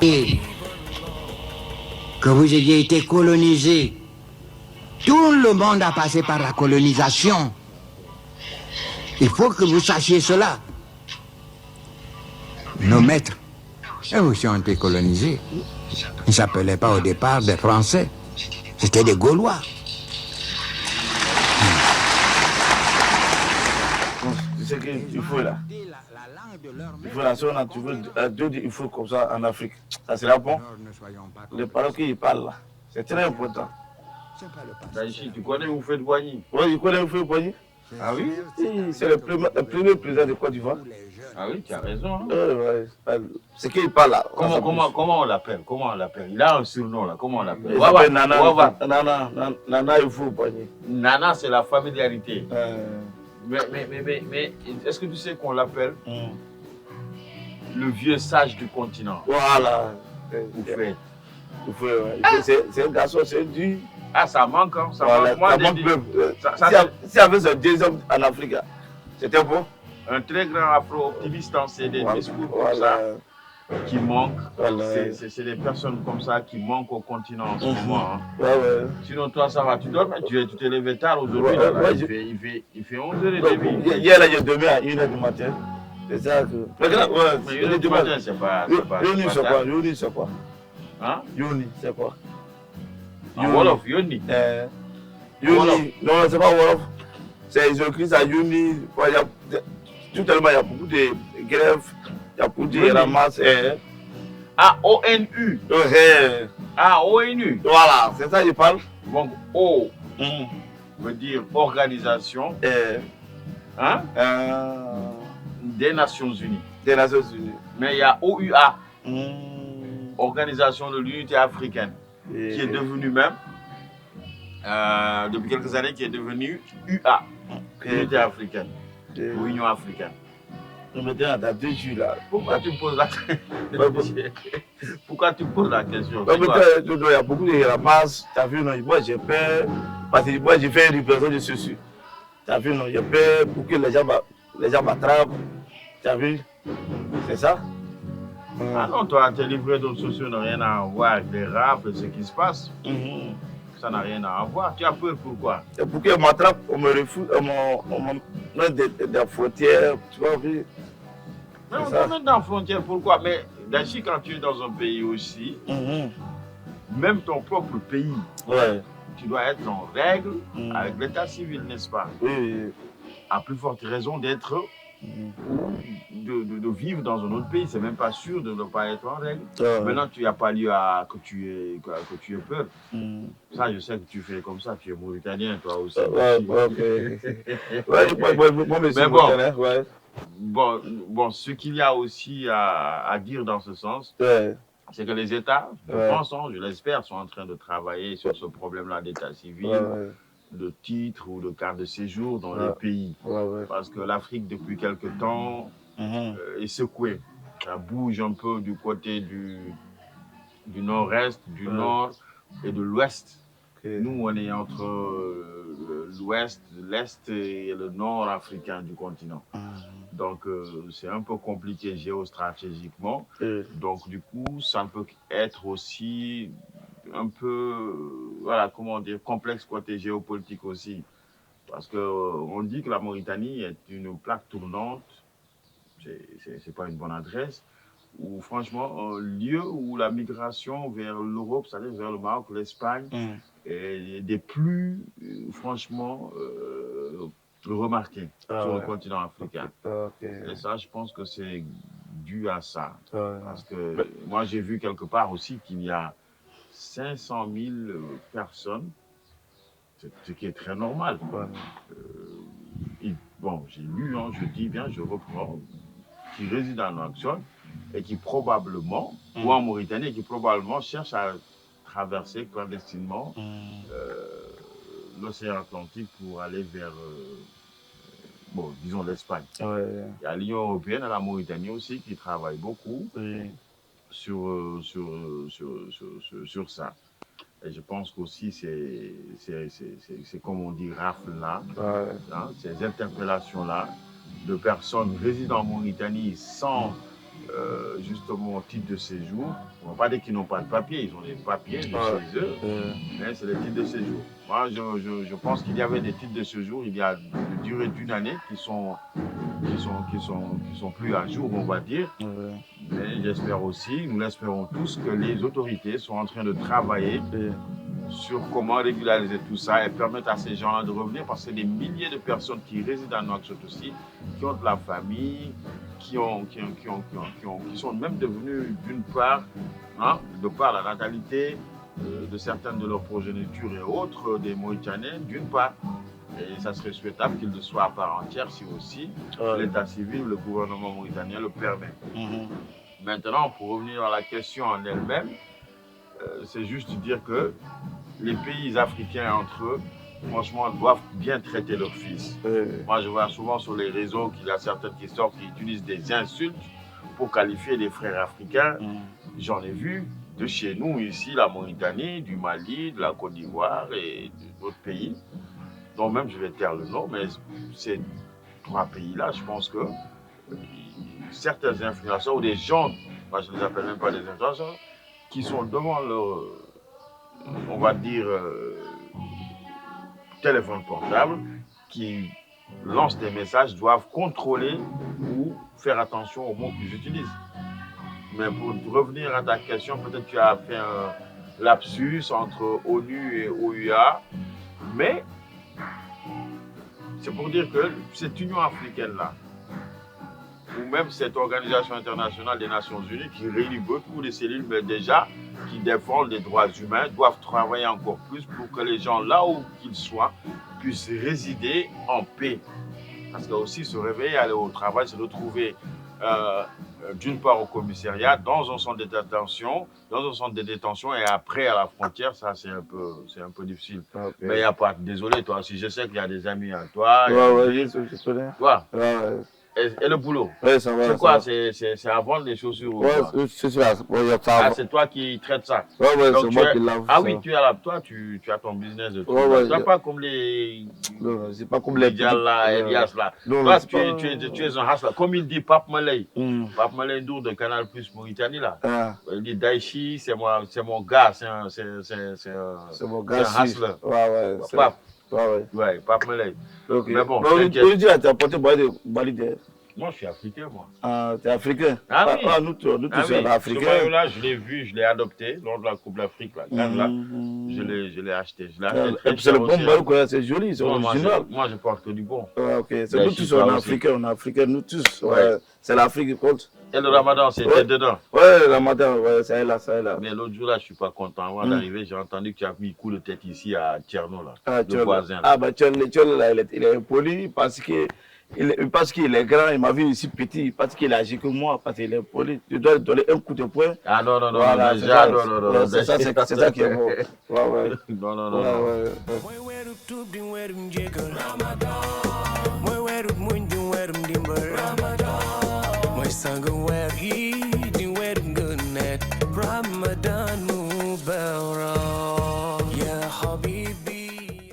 Et que vous ayez été colonisé. Tout le monde a passé par la colonisation. Il faut que vous sachiez cela. Nos maîtres, eux aussi ont été colonisés. Ils ne s'appelaient pas au départ des Français. C'était des Gaulois. C'est ce qu'il faut là. Il faut la zone, tu veux, il faut comme ça en Afrique. Ça sera bon. Les paroles qu'ils parlent là, c'est très important. Ici, tu connais Houphouët-Boigny? Oui, je connais Houphouët-Boigny. Ah oui? C'est le premier président de Côte d'Ivoire. Ah oui, tu as raison. Hein? C'est qu'il parle là. Comment on l'appelle? Comment on l'appelle? Il a un surnom là. Comment on l'appelle? Nana Houphouët-Boigny. Nana, c'est la familiarité. Mais est-ce que tu sais qu'on l'appelle le vieux sage du continent? Voilà. Houphouët. C'est un garçon, c'est du. Ah, ça manque, hein? Ça voilà, manque. S'il y avait ce deux hommes en Afrique, c'était bon. Un très grand afro-optimiste en CD, des discours comme ça, qui manque. Voilà. C'est des personnes comme ça qui manquent au continent en ce moment. Hein. Sinon, toi, ça va. Tu dors, mais tu t'es levé tard aujourd'hui. Il fait 11 h et demie. Hier, là, j'ai dormi à 1 h du matin. C'est ça que. Mais 1 h du matin, c'est pas. Yoni, c'est quoi? Yoni, c'est quoi? Hein? Yoni, c'est quoi? Wolof, Yoni. Yoni, non, c'est pas Wolof. Ils ont écrit ça, Yoni. Tout tellement, il y a beaucoup de grèves, il y a beaucoup de ramasses. Ah, ONU. Ah, ONU. Voilà, c'est ça qu'il parle. Donc, O veut dire organisation des Nations Unies. Des Nations Unies. Mais il y a OUA, Organisation de l'Unité africaine, qui est devenue même, depuis quelques années, qui est devenue UA, Unité africaine, ou Union africaine. Maintenant, dans 2 jours là. Pourquoi tu me poses la question? Pourquoi tu me poses la question? Il y a beaucoup de ramasses. Tu as vu, non, moi j'ai peur. Parce que moi j'ai fait une livraison de ceci. Tu as vu, non, j'ai peur pour que les gens m'attrapent. Tu as vu? C'est ça? Ah non, toi, tes livraisons sociaux n'ont rien à voir avec les rap et ce qui se passe. Ça n'a rien à voir. Tu as peur pourquoi? Pour qu'ils m'attrapent, on me refoule, on met des frontières, tu vois, oui. Mais on te met dans la frontière, pourquoi? Mais Dachi, quand tu es dans un pays aussi, même ton propre pays, tu dois être en règle avec l'état civil, n'est-ce pas? Oui. À plus forte raison d'être de vivre dans un autre pays, c'est même pas sûr de ne pas être en règle. Maintenant, tu n'as pas lieu à que tu aies peur. Ça, je sais que tu fais comme ça, tu es mauritanien, toi aussi. Bon, ce qu'il y a aussi à dire dans ce sens, c'est que les États de France, je l'espère, sont en train de travailler sur ce problème-là d'état civil. De titres ou de carte de séjour dans les pays. Parce que l'Afrique, depuis quelque temps, est secouée. Ça bouge un peu du côté du nord-est, du nord et de l'ouest. Nous, on est entre l'ouest, l'est et le nord africain du continent. Donc, c'est un peu compliqué géostratégiquement. Donc, du coup, ça peut être aussi un peu, voilà, comment dire, complexe côté géopolitique aussi. Parce qu'on dit que la Mauritanie est une plaque tournante, c'est pas une bonne adresse, où franchement, un lieu où la migration vers l'Europe, c'est-à-dire vers le Maroc, l'Espagne, est des plus, franchement, remarquées sur le continent africain. Et ça, je pense que c'est dû à ça. Parce que moi, j'ai vu quelque part aussi qu'il y a 500 000 personnes, ce qui est très normal. Bon, j'ai lu, je dis bien, je reprends, qui résident en Nouakchott et qui probablement, ou en Mauritanie, et qui probablement cherchent à traverser clandestinement l'océan Atlantique pour aller vers, bon, disons l'Espagne. Ouais. Il y a l'Union européenne et la Mauritanie aussi qui travaillent beaucoup sur ça. Et je pense qu'aussi c'est comme on dit rafle là, hein, ces interpellations-là de personnes résidant en Mauritanie sans justement titre de séjour. On ne va pas dire qu'ils n'ont pas de papier, ils ont des papiers de chez eux, mais c'est des titres de séjour. Moi, je pense qu'il y avait des titres de séjour il y a une durée d'une année qui sont plus à jour, on va dire. Mais j'espère aussi, nous l'espérons tous, que les autorités sont en train de travailler sur comment régulariser tout ça et permettre à ces gens-là de revenir, parce que des milliers de personnes qui résident à Nouakchott aussi, qui ont de la famille, qui sont même devenus d'une part, hein, de par la natalité de certaines de leurs progénitures et autres, des Mauritaniens, d'une part. Et ça serait souhaitable qu'ils le soient à part entière si aussi l'état civil, le gouvernement mauritanien le permet. Maintenant, pour revenir à la question en elle-même, c'est juste dire que les pays africains entre eux, franchement, doivent bien traiter leurs fils. Moi, je vois souvent sur les réseaux qu'il y a certaines qui sortent, qui utilisent des insultes pour qualifier les frères africains. J'en ai vu de chez nous, ici, la Mauritanie, du Mali, de la Côte d'Ivoire et d'autres pays. Donc même, je vais taire le nom, mais ces trois pays-là, je pense que certains influenceurs ou des gens, moi je ne les appelle même pas des influenceurs, qui sont devant leur, on va dire, téléphone portable, qui lancent des messages, doivent contrôler ou faire attention aux mots qu'ils utilisent. Mais pour revenir à ta question, peut-être tu as fait un lapsus entre ONU et OUA, mais c'est pour dire que cette Union africaine-là, ou même cette organisation internationale des Nations Unies qui réunit beaucoup de cellules, mais déjà qui défendent les droits humains, doivent travailler encore plus pour que les gens, là où qu'ils soient, puissent résider en paix. Parce que aussi se réveiller, aller au travail, se retrouver d'une part au commissariat, dans un centre de détention, et après à la frontière, ça c'est un peu difficile. Mais il n'y a pas, désolé toi aussi, je sais qu'il y a des amis à toi. Je connais. Et le boulot, ça va. C'est quoi? C'est à vendre des chaussures? C'est ça. C'est toi qui traites ça? Donc, c'est moi qui lave. Ah oui, toi, tu as ton business de tout. Tu n'as pas comme les... Non, c'est pas comme les Elias là. Toi, tu es un hustler. Comme il dit Pape Malay. Pape Malay Ndour de Canal Plus Mauritanie là. Il dit Daichi, c'est mon gars, c'est un hustler. Pape. Ouais, Pape Malay. Mais bon, tu dis, tu as porté Balide. Moi, je suis africain, moi. Ah, tu es africain? Ah oui. Nous tous sommes africains. Ce maillot-là, je l'ai vu, je l'ai adopté lors de la Coupe d'Afrique. Je l'ai acheté. C'est le bon maillot, c'est joli, c'est original. Moi, je porte que du bon. Ok, c'est nous tous sommes africains, on est africains, nous tous. C'est l'Afrique qui compte. Et le Ramadan, c'était dedans? Ouais, le Ramadan, ça est là. Mais l'autre jour, là, je ne suis pas content. Avant d'arriver, j'ai entendu que tu as mis coup de tête ici à Tcherno, là, le voisin. Ah, bah, Tcherno, là, il est impoli parce qu'il est grand, il m'a vu ici petit, parce qu'il est âgé que moi, parce qu'il est poli. Tu dois lui donner un coup de poing. Ah non, voilà, non. C'est ça qui est bon. Non.